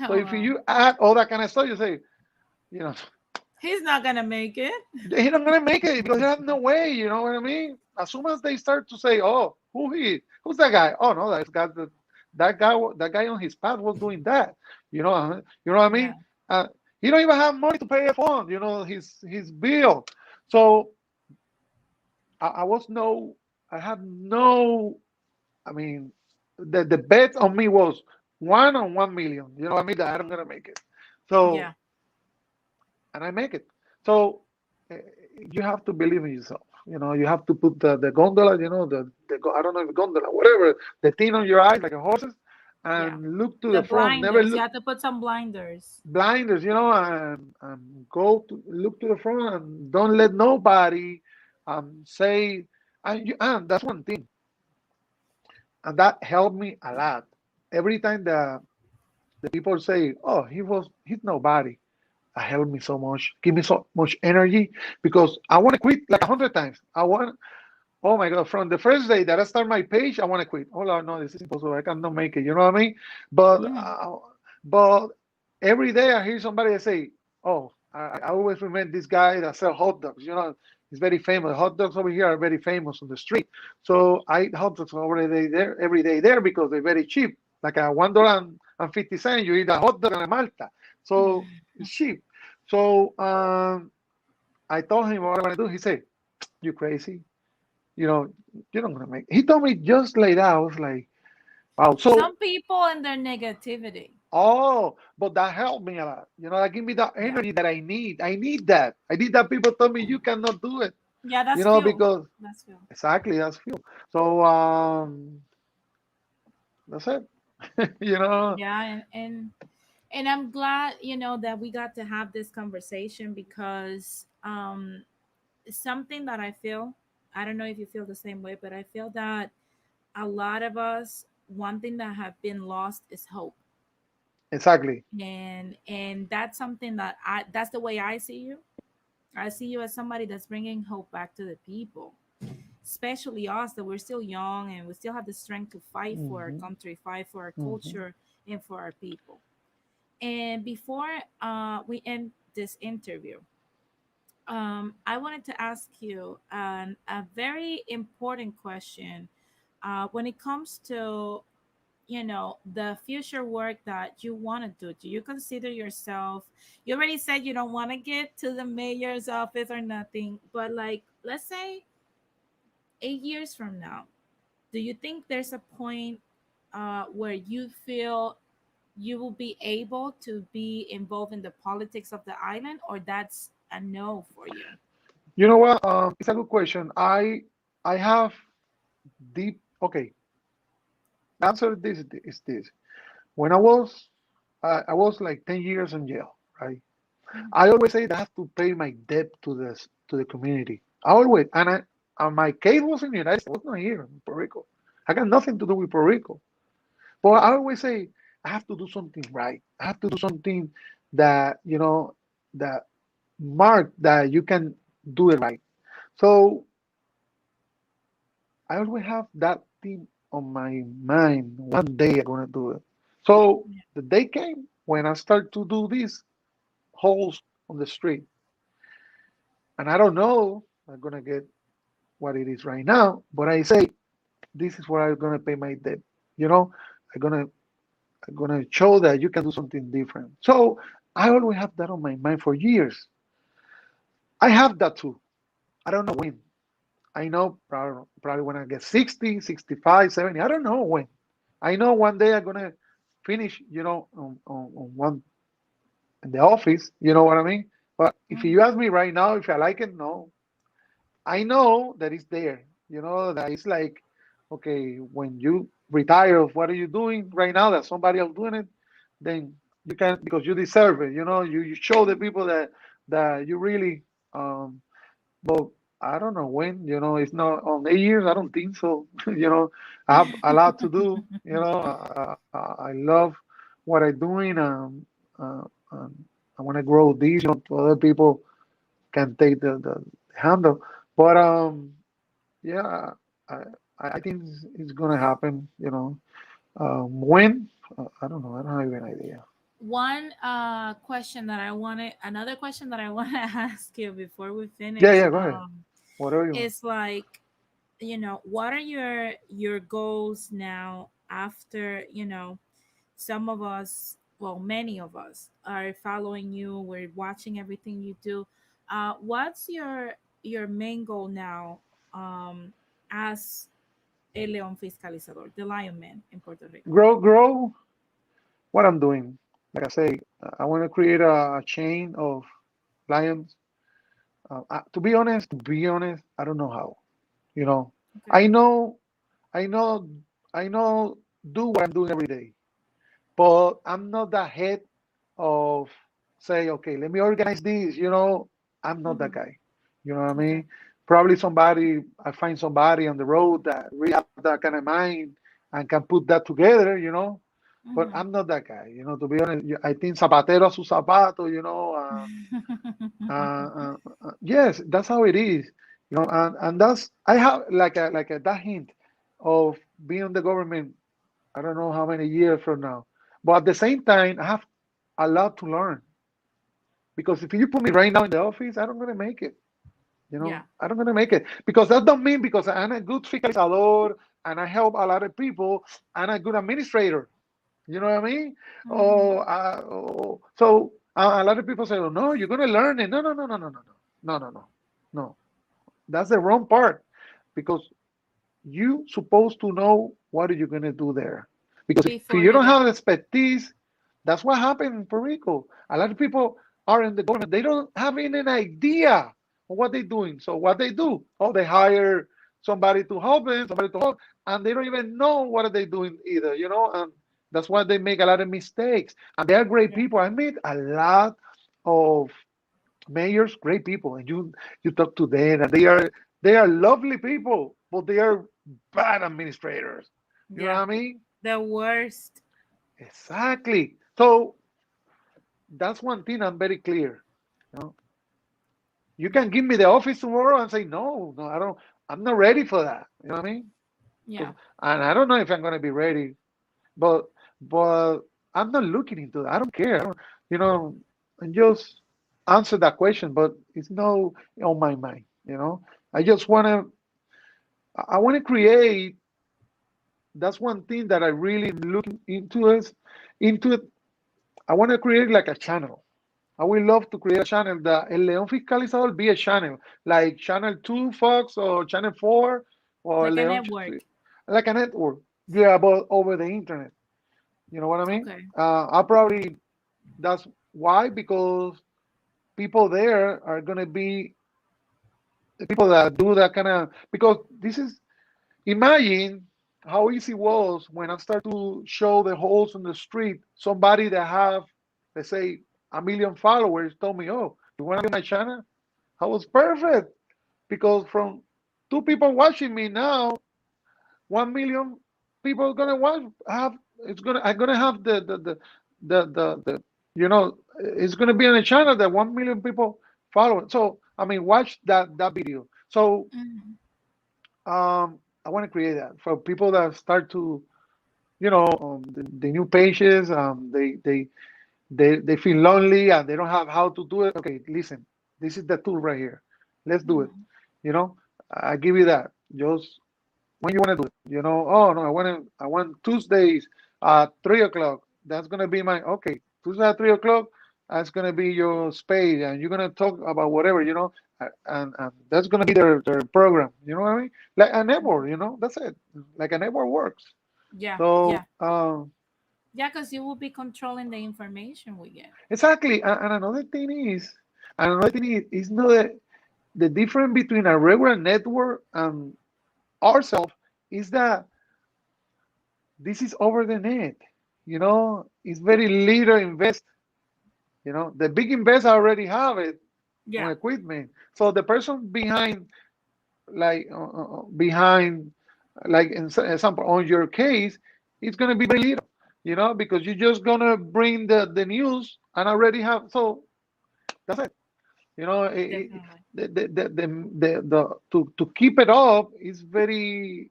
So Oh if wow. you add all that kind of stuff, you say, you know, He's not gonna make it. he's not gonna make it because he has no way. You know what I mean? As soon as they start to say, "Oh, who's that guy?" Oh no, that guy on his path was doing that. You know what I Yeah. mean? Uh, he don't even have money to pay a phone. His bill. So I was no, I had no. I mean, the bet on me was 1 on 1 million. You know what I mean? That I'm gonna make it. So Yeah. and I make it. So uh, you have to believe in yourself. You have to put the gondola. I don't know if gondola, whatever, the thing on your eyes like a horses, Yeah. and look to The the front. Never blinders. You look have to put some blinders. blinders. And go to look to the front and don't let nobody say. And that's one thing, and that helped me a lot. Every time the people say, "Oh, he's nobody," that helped me so much, give me so much energy because I want to quit like 100 times. Oh my God, from the first day that I start my page, I want to quit. Oh no, this is impossible. I cannot make it. You know what I mean? But Mm. but every day I hear somebody say, "Oh, I always remember this guy that sell hot dogs. He's very famous. Hot dogs over here are very famous on the street. So I eat hot dogs every day there because they're very cheap. Like a $1.50, you eat a hot dog and a Malta. So it's cheap. So I told him what I want to do. He said, "You crazy? You know, you're not gonna make." He told me just like that. I was like, "Wow." So Some people and their negativity. but that helped me a lot. That give me that Yeah. energy that I need. I need that. I need that people tell me you cannot do it. Yeah, that's fuel. Because That's fuel. exactly that's fuel. So that's it. you know, Yeah, and I'm glad, that we got to have this conversation because something that I feel, I don't know if you feel the same way, but I feel that a lot of us, one thing that have been lost is hope. exactly. And that's something that's the way I see you. I see you as somebody that's bringing hope back to the people, especially us that we're still young and we still have the strength to fight for our hmm country, fight for our hmm culture, and for our people. And before we end this interview, I wanted to ask you a very important question when it comes to the future work that you want to do. Do you consider yourself? You already said you don't want to get to the mayor's office or nothing, but like, let's say 8 years from now, do you think there's a point where you feel you will be able to be involved in the politics of the island, or that's a no for you? You know what? It's a good question. I have deep. Okay, the answer to this is this. When I was like 10 years in jail, right? Mhm. I always say that I have to pay my debt to the community. I always and my case was in the United States. I was not here in Puerto Rico. I got nothing to do with Puerto Rico. But I always say I have to do something right. I have to do something that that mark that you can do it right. So I always have that thing on my mind. One day I'm gonna do it. So the day came when I start to do these holes on the street, and I don't know I'm gonna get what it is right now, but I say this is where I'm gonna pay my debt. You know, I'm gonna show that you can do something different. So I always have that on my mind for years. I have that too. I don't know when. I know probably when I get 60, 65, 70. I don't know when. I know one day I'm gonna finish, on one in the office. You know what I mean? But if Mhm. you ask me right now if I like it, no. I know that it's there. That it's like, okay, when you retire of what are you doing right now that somebody else doing it, then you can because you deserve it. You show the people that you really but I don't know when, it's not on 8 years, I don't think so. I have a lot to do, I love what I'm doing. I want to grow these, so other people can take the handle. But yeah, I I think it's gonna happen. When I don't know. I don't have an idea. One question that I wanted, another question that I want to ask you before we Yeah, finish, yeah. Go ahead. Whatever you want. is like, what are your goals now after, some of us, well, many of us are following you. We're watching everything you do. What's your main goal now, as a Leon Fiscalizador, the Lion Man in Puerto Rico? Grow what I'm doing. Like I say, I want to create a chain of lions. To be honest, I don't know how. You know, I Okay. know, I know, I know, do what I'm doing every day, but I'm not the head of say, okay, let me organize this. I'm not that Mm-hmm. guy. You know what I Okay. mean? Probably I find somebody on the road that really have that kind of mind and can put that together. But Mm-hmm. I'm not that guy. To be honest, I think zapatero a su zapato. Yes, that's how it is. And that's I have like a that hint of being in the government. I don't know how many years from now, but at the same time, I have a lot to learn because if you put me right now in the office, I don't gonna make it. Yeah. I don't gonna make it because that don't mean because I'm a good fiscalizador and I help a lot of people. I'm a good administrator. You know what I mean? Mm-hmm. So a lot of people say, "Oh no, you're gonna learn it." No, no, no, no, no, no, no, no, no, no, no. That's the wrong part because you supposed to know what are you gonna do there. Because if Before you you don't go. have expertise, that's what happened in Puerto Rico. A lot of people are in the government. They don't have any idea of what they're doing. So what they do? Oh, they hire somebody to help them, and they don't even know what are they doing either. And that's why they make a lot of mistakes. And they are great Yeah. people. I meet a lot of mayors, great people, and you talk to them, and they are lovely people, but they are bad administrators. You know Yeah. what I mean? The worst. Exactly. So that's one thing I'm very clear. You know, you Yeah. can give me the office tomorrow and say no, no, I don't. I'm not ready for that. You know what I mean? Yeah. 'Cause- and I don't know if I'm going to be ready, but but I'm not looking into that. I don't care. You know, and just answer that question, but it's no on my mind. I just want to. I want to create. That's one thing that I really looking into is into it. I want to create like a channel. I would love to create a channel that El León Fiscalizador be a channel, like Channel 2 Fox or Channel 4 or Like a León, network. like a network. Yeah, but over the internet. You know what I mean? Okay. I probably, that's why, because people there are going to be the people that do that kind of, because this is, imagine how easy it was when I start to show the holes in the street. Somebody that have, let's say, 1 million followers told me, "Oh, you want to be my channel?" I was perfect because from two people watching me now, 1 million people are gonna watch. Have it's gonna I'm gonna have the it's gonna be on a channel that 1 million people follow. So I mean, watch that video. So Mm-hmm. I want to create that for people that start to the new pages. They feel lonely and they don't have how to do it. Okay, listen, this is the tool right here. Let's do it. Mm-hmm. You know, I give you that. Just when you want to do it. Oh no, I want Tuesdays at 3 o'clock. That's gonna be my okay. Tuesday at 3 o'clock. That's gonna be your space, and you're gonna talk about whatever. And that's gonna be their program. You know what I mean? Like a network. That's it. Like a network works. Yeah. So Yeah. Yeah, because you will be controlling the information we get. exactly. And another thing is not the difference between a regular network and ourselves is that this is over the net. It's very little invest. The big investors already have it on Yeah. equipment. So the person behind, like in example, on your case, it's gonna be very little. Because you're just gonna bring the news and already have. So that's it. You know, Definitely. to keep it up is very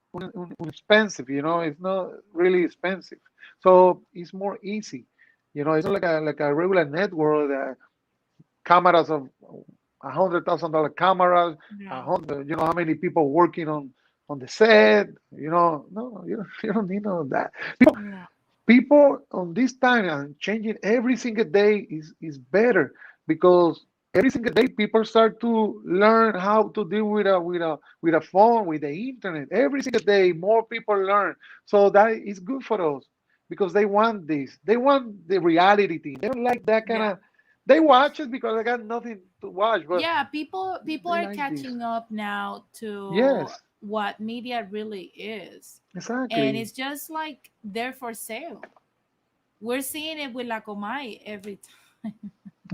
expensive. It's not really expensive, so it's more easy. It's not like a regular network that cameras of $100,000 cameras, Yeah. how many people working on the set. No, you don't need none of that. Yeah. People on this time and changing every single day is better because every single day people start to learn how to deal with a phone, with the internet. Every single day more people learn, so that is good for us because they want this, they want the reality thing. They don't like that kind Yeah. of, they watch it because they got nothing to watch, but Yeah, people they are like this. catching up now to Yes, what media really is. And exactly. it's just like they're for sale. We're seeing it with La Comay every time.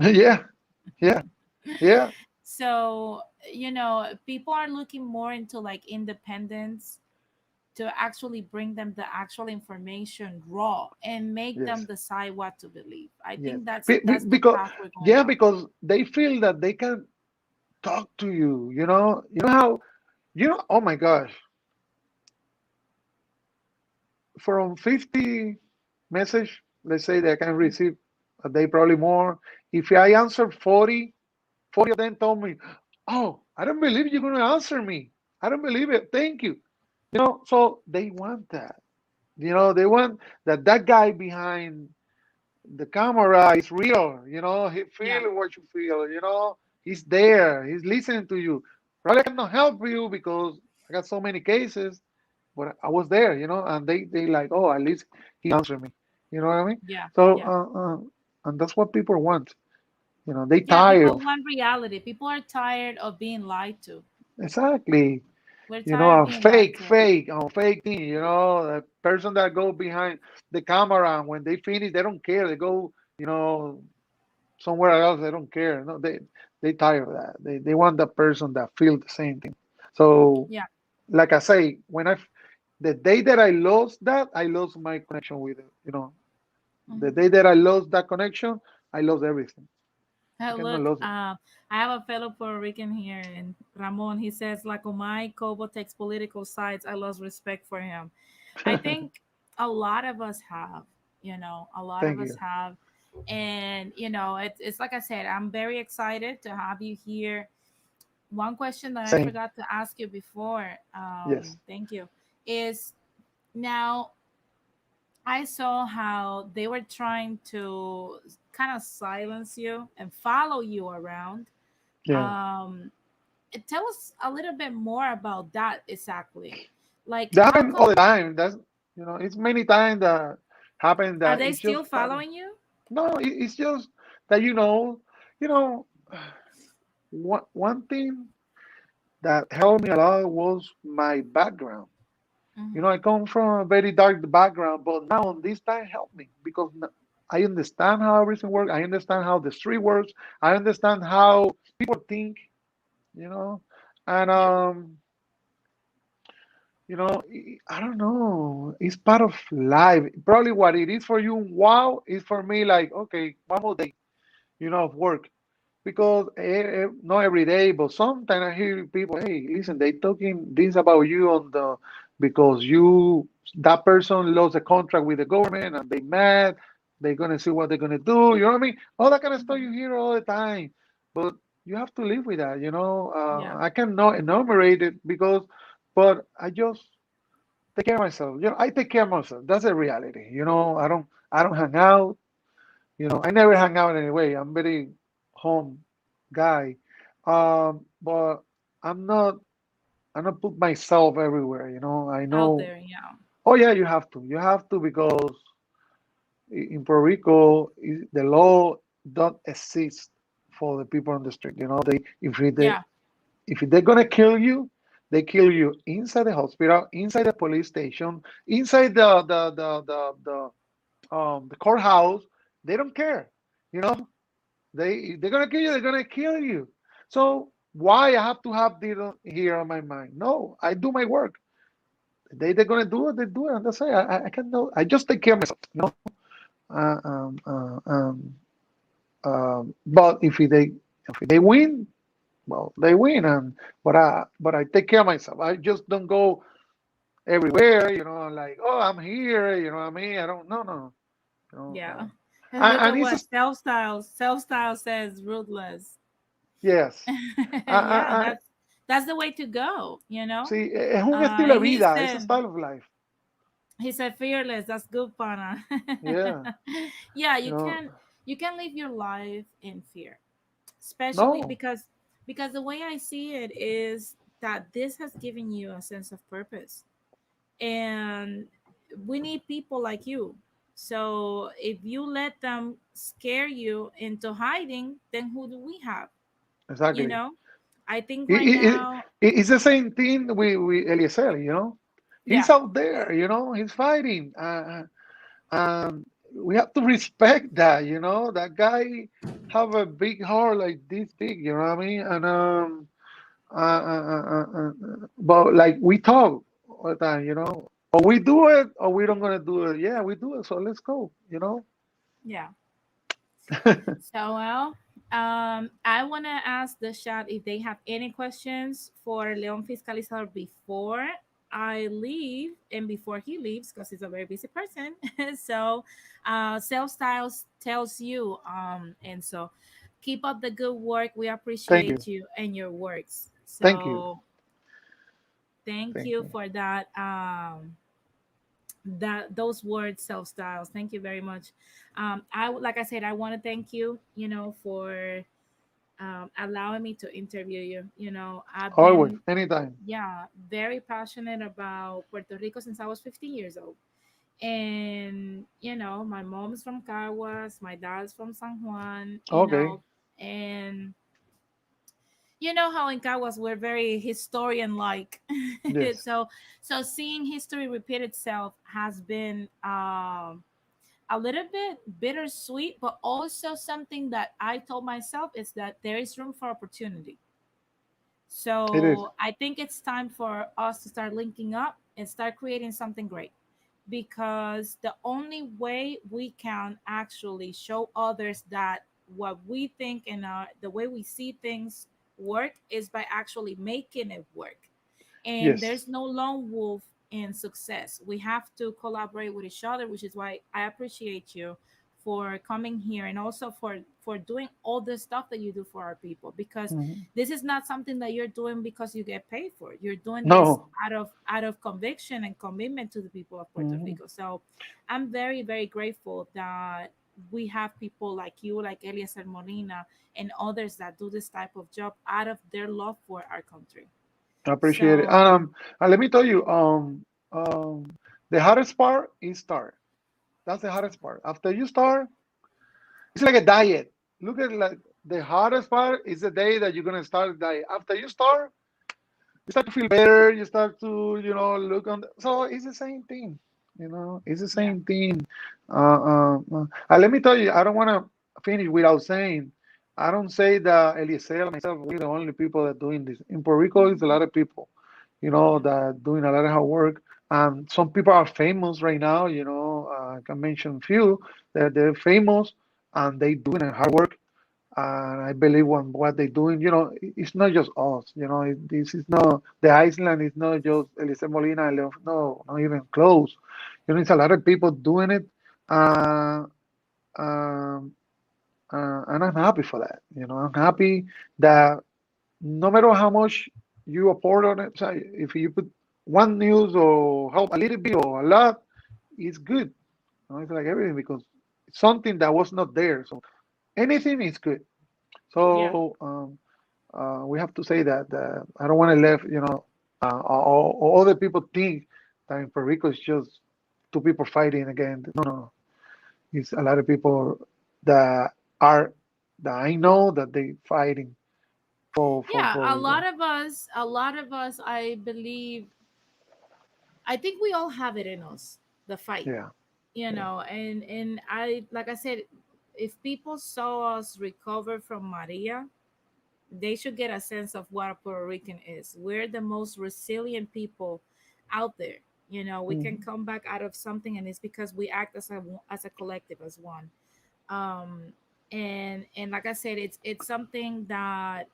Yeah, yeah, yeah. So, people are looking more into like independence to actually bring them the actual information raw and make them Yes. decide what to believe. I Yes, think that's the because path we're going yeah, on. because they feel that they can talk to you. You know how Oh my gosh, from 50 message, let's say they can receive a day, probably more. If I answer 40 of them told me, "Oh, I don't believe you're going to answer me. I don't believe it. Thank you." So they want that. They want that guy behind the camera is real. He Yeah. feel what you feel. He's there. He's listening to you. Probably I cannot help you because I got so many cases, but I was there. And they like, oh, at least he answered me. You know what I mean? Yeah. So, Yeah. and that's what people want. They Yeah, tired people of, want reality. People are tired of being lied to. exactly. We're tired of A being lied to. fake thing. The person that go behind the camera, and when they finish, they don't care. They go, you know, somewhere else. They don't care. No, they tired of that. They want the person that feel the same thing. So, Yeah. like I say, the day that I lost that, I lost my connection with it. The Hmm. day that I lost that connection, I lost everything. I cannot Look, lose it. I have a fellow Puerto Rican here, and Ramon. He says, "Like my Cobo takes political sides. I lost respect for him." I think a lot of us have, a lot of Thank us you. have, and it's like I said, I'm very excited to have you here. One question that I Same. forgot to ask you before, Yes. thank you, is now I saw how they were trying to kind of silence you and follow you around. Yeah. Um, Tell us a little bit more about that exactly. Like, That how happen all the come time. It's many times that happen are that they it's just still that. following you? No, it's just that you know, one thing that helped me a lot was my background. Hmm. I come from a very dark background, but now on this time helped me because I understand how everything works. I understand how the street works. I understand how people think. You know, and Yeah. I don't know. It's part of life. Probably what it is for you, wow, is for me like, okay, one more day, of work. Because not every day, but sometimes I hear people, hey, listen, they talking this about you because that person lost a contract with the government and they mad, they're gonna see what they're gonna do. You know what I mean? All that kind of stuff Hmm. you hear all the time, but you have to live with that. Yeah. I cannot enumerate it but I just take care of myself. I take care of myself. That's the reality. I don't hang out. I never hang out anyway. I'm very home guy. But I'm not. I'm not put myself everywhere. I Out know. there. Yeah. Oh yeah, you have to. You have to because in Puerto Rico, the law don't exist for the people on the street. If they Yeah. if they're gonna kill you, they kill you inside the hospital, inside the police station, inside the courthouse. They don't care. You know, they're gonna kill you. They're gonna kill you. So why I have to have this here on my mind? No, I do my work. They're gonna do it. They do it, and that's it. I can know. I just take care of myself. Uh, um, uh, um, but if they win, well, they win, and but I take care of myself. I just don't go everywhere. Like, oh, I'm here. You know what I mean? I don't. No, no. You know, Yeah. uh, And look and at it's what just, self style says ruthless. yes. I, Yeah, I, I that's That's the way to go, you know. Sí, es un estilo de He vida, it's a said, style of life. fearless. That's good, pana. Yeah, Yeah, you know, you can live your life in fear, especially no, because the way I see it is that this has given you a sense of purpose, and we need people like you. So if you let them scare you into hiding, then who do we have? You exactly. know, I think It, right it, it, now, it's the same thing with Eliezer, He's yeah, out there, he's fighting. We have to respect that, that guy have a big heart like this big, you know what I mean? And but like we talk all the time, or we do it or we don't gonna do it. Yeah, we do it, so let's go. yeah. So, well, I want to ask the chat if they have any questions for Leon Fiscalizador before I leave and before he leaves, because he's a very busy person. So, self styles tells you, and so keep up the good work. We Thank you, appreciate you and your works. thank you, So, thank thank you you, for that. That those words, self styles, thank you very much. Like I said, I want to thank you, for allowing me to interview you. I've always, been, anytime. yeah, very passionate about Puerto Rico since I was 15 years old. And, my mom's from Caguas, my dad's from San Juan, Okay, and you know how in Caguas we're very historian like. yes, So seeing history repeat itself has been a little bit bittersweet, but also something that I told myself is that there is room for opportunity. it is. So I think it's time for us to start linking up and start creating something great, because the only way we can actually show others that what we think and the way we see things work is by actually making it work. And Yes. there's no lone wolf in success. We have to collaborate with each other, which is why I appreciate you for coming here, and also for doing all the stuff that you do for our people, because Mhm. this is not something that you're doing because you get paid for it. You're doing this No. out of conviction and commitment to the people of Puerto Mhm. Rico. So I'm very, very grateful that we have people like you, like Eliezer Molina, and others that do this type of job out of their love for our country. I appreciate it. So And let me tell you, the hardest part is start. That's the hardest part. After you start, it's like a diet. Look at like the hardest part is the day that you're gonna start the diet. After you start, you start to feel better. You start to, look on. So it's the same thing. It's the yeah, same thing. And let me tell you, I don't want to finish without saying. I don't say that Eliezer, myself, we're the only people that doing this. In Puerto Rico, it's a lot of people, yeah, that doing a lot of hard work. And some people are famous right now. I can mention few that they're famous and they doing a hard work. And I believe what they're doing, it's not just us. This is not the Iceland. Is not just Elise Molina. No, not even close. It's a lot of people doing it, uh, um, and I'm happy for that. I'm happy that no matter how much you apport on it, so if you put one news or help a little bit or a lot, it's good. It's like everything because it's something that was not there. So anything is good. yeah, So we have to say that I don't want to let or other people think that in Puerto Rico it's just two people fighting again. No, no, it's a lot of people that are that I know that they fighting for yeah. Puerto Rico. A lot of us, I believe, I think we all have it in us, the fight, Yeah, yeah. and I, like I said, if people saw us recover from Maria, they should get a sense of what a Puerto Rican is. We're the most resilient people out there. We can Mhm. come back out of something, and it's because we act as a collective, as one. Um, and like I said, it's something that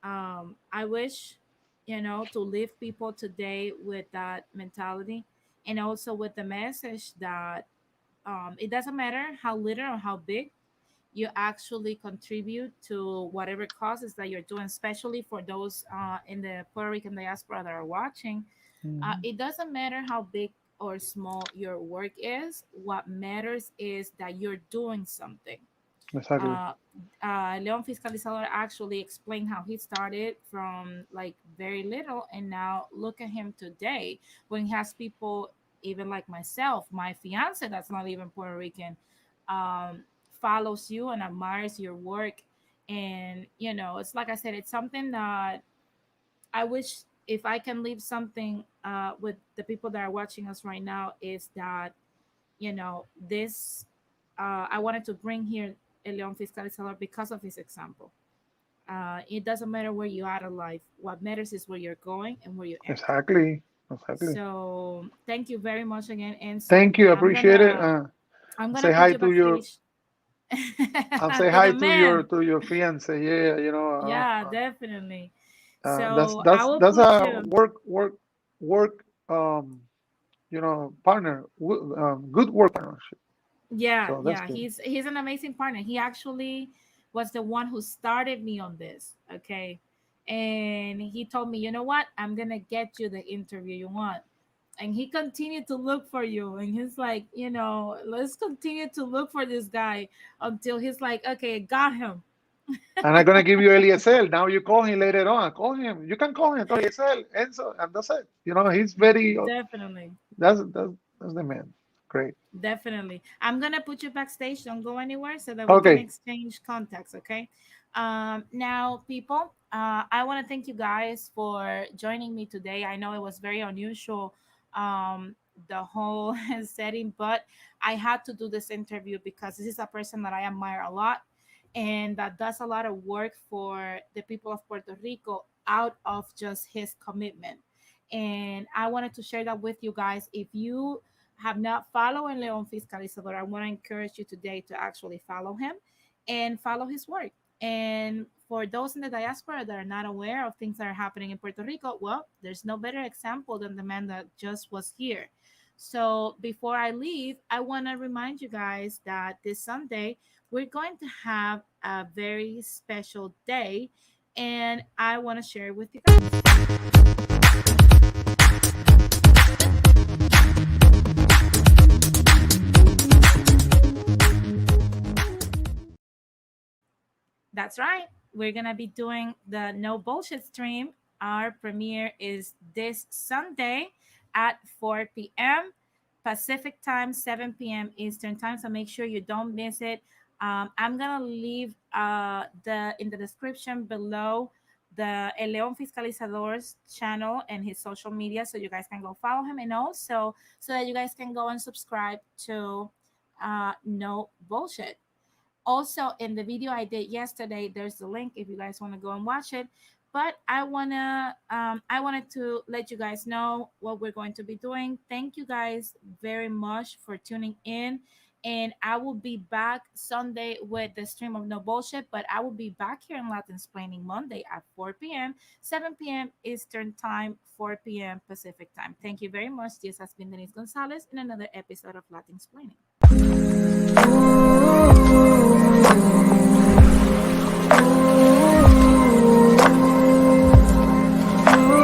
I wish, to leave people today with that mentality, and also with the message that it doesn't matter how little or how big, you actually contribute to whatever causes that you're doing, especially for those in the Puerto Rican diaspora that are watching. Mhm. It doesn't matter how big or small your work is. What matters is that you're doing something. Exactly. uh, Leon Fiscalizador actually explained how he started from like very little, and now look at him today when he has people, even like myself, my fiance that's not even Puerto Rican, um, follows you and admires your work. And it's like I said, it's something that I wish, if I can leave something with the people that are watching us right now, is that this I wanted to bring here a Leon Fiscalizador because of his example. It doesn't matter where you are in life. What matters is where you're going and where you end. Exactly. Exactly. So thank you very much again, Enzo. Thank you. I'm Appreciate it. gonna I'm gonna Say put hi you to your backstage and say to hi the man. to your fiance. Yeah, Yeah, definitely. that's So I that's will that's put a you. work partner. Good work partnership. Yeah, So that's yeah, good. he's an amazing partner. He actually was the one who started me on this, okay? And he told me, "You know what? I'm going to get you the interview you want." And he continued to look for you, and he's like, "Let's continue to look for this guy until he's like, okay, got him." And I'm gonna give you Eliezer. Now you call him later on. Call him. You can call him. Call Eliezer, Enzo, and that's it. He's very. Definitely. That's the man. Great. Definitely. I'm gonna put you backstage. Don't go anywhere so that we can Okay. exchange contacts, okay? Now, people, I want to thank you guys for joining me today. I know it was very unusual, the whole setting, but I had to do this interview because this is a person that I admire a lot and that does a lot of work for the people of Puerto Rico out of just his commitment. And I wanted to share that with you guys. If you have not followed Leon Fiscalizador, I want to encourage you today to actually follow him and follow his work. And for those in the diaspora that are not aware of things that are happening in Puerto Rico, well, there's no better example than the man that just was here. So before I leave, I want to remind you guys that this Sunday we're going to have a very special day, and I want to share it with you guys. That's right. We're going to be doing the No Bullshit stream. Our premiere is this Sunday at 4 p.m. Pacific time, 7 p.m. Eastern time. So make sure you don't miss it. I'm going to leave the in the description below the El Leon Fiscalizador's channel and his social media so you guys can go follow him, and also so that you guys can go and subscribe to No Bullshit. Also, in the video I did yesterday, there's the link if you guys want to go and watch it. But I wanted to let you guys know what we're going to be doing. Thank you guys very much for tuning in. And I will be back Sunday with the stream of No Bullshit, but I will be back here in Latin Splaining Monday at 4 p.m., 7 p.m. Eastern Time, 4 p.m. Pacific Time. Thank you very much. This has been Denise Gonzalez in another episode of Latin Splaining.